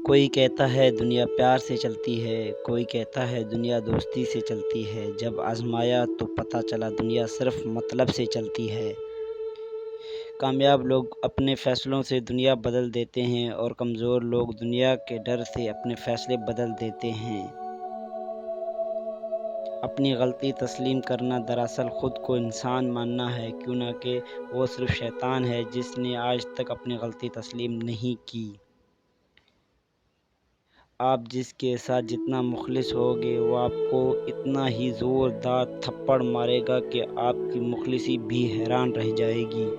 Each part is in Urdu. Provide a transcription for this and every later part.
کوئی کہتا ہے دنیا پیار سے چلتی ہے، کوئی کہتا ہے دنیا دوستی سے چلتی ہے۔ جب آزمایا تو پتہ چلا دنیا صرف مطلب سے چلتی ہے۔ کامیاب لوگ اپنے فیصلوں سے دنیا بدل دیتے ہیں اور کمزور لوگ دنیا کے ڈر سے اپنے فیصلے بدل دیتے ہیں۔ اپنی غلطی تسلیم کرنا دراصل خود کو انسان ماننا ہے، کیوں نہ کہ وہ صرف شیطان ہے جس نے آج تک اپنی غلطی تسلیم نہیں کی۔ آپ جس کے ساتھ جتنا مخلص ہوگے وہ آپ کو اتنا ہی زوردار تھپڑ مارے گا کہ آپ کی مخلصی بھی حیران رہ جائے گی۔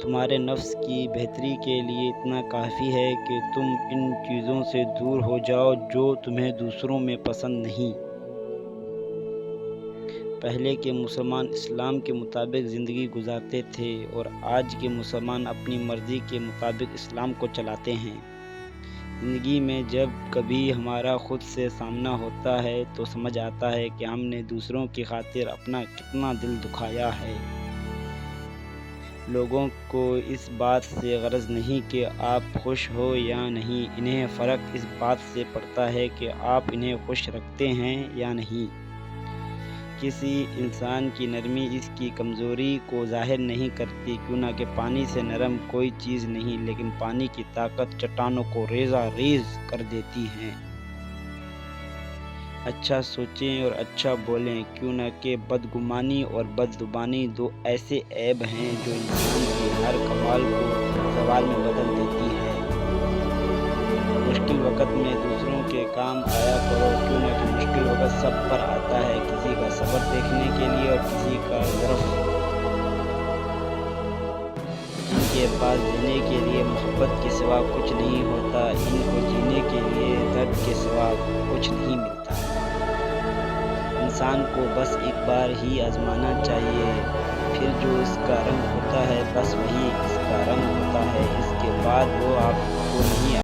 تمہارے نفس کی بہتری کے لیے اتنا کافی ہے کہ تم ان چیزوں سے دور ہو جاؤ جو تمہیں دوسروں میں پسند نہیں۔ پہلے کے مسلمان اسلام کے مطابق زندگی گزارتے تھے اور آج کے مسلمان اپنی مرضی کے مطابق اسلام کو چلاتے ہیں۔ زندگی میں جب کبھی ہمارا خود سے سامنا ہوتا ہے تو سمجھ آتا ہے کہ ہم نے دوسروں کی خاطر اپنا کتنا دل دکھایا ہے۔ لوگوں کو اس بات سے غرض نہیں کہ آپ خوش ہو یا نہیں، انہیں فرق اس بات سے پڑتا ہے کہ آپ انہیں خوش رکھتے ہیں یا نہیں۔ کسی انسان کی نرمی اس کی کمزوری کو ظاہر نہیں کرتی، کیوں نہ کہ پانی سے نرم کوئی چیز نہیں، لیکن پانی کی طاقت چٹانوں کو ریزہ ریز کر دیتی ہے۔ اچھا سوچیں اور اچھا بولیں، کیوں نہ کہ بدگمانی اور بدزبانی دو ایسے عیب ہیں جو انسان کے ہر کمال کو زوال میں بدل دیتی ہے۔ مشکل وقت میں دوسروں کے کام آیا کرو، کیوں نہ کہ مشکل وقت سب پر آتا ہے، کسی کا صبر دیکھنے کے لیے اور کسی کا ظرف۔ جن کے پاس دینے کے لیے محبت کے سوا کچھ نہیں ہوتا، ان کو جینے کے لیے درد کے سوا کچھ نہیں ملتا۔ انسان کو بس ایک بار ہی آزمانا چاہیے، پھر جو اس کا رنگ ہوتا ہے بس وہی اس کا رنگ ہوتا ہے، اس کے بعد وہ آپ کو نہیں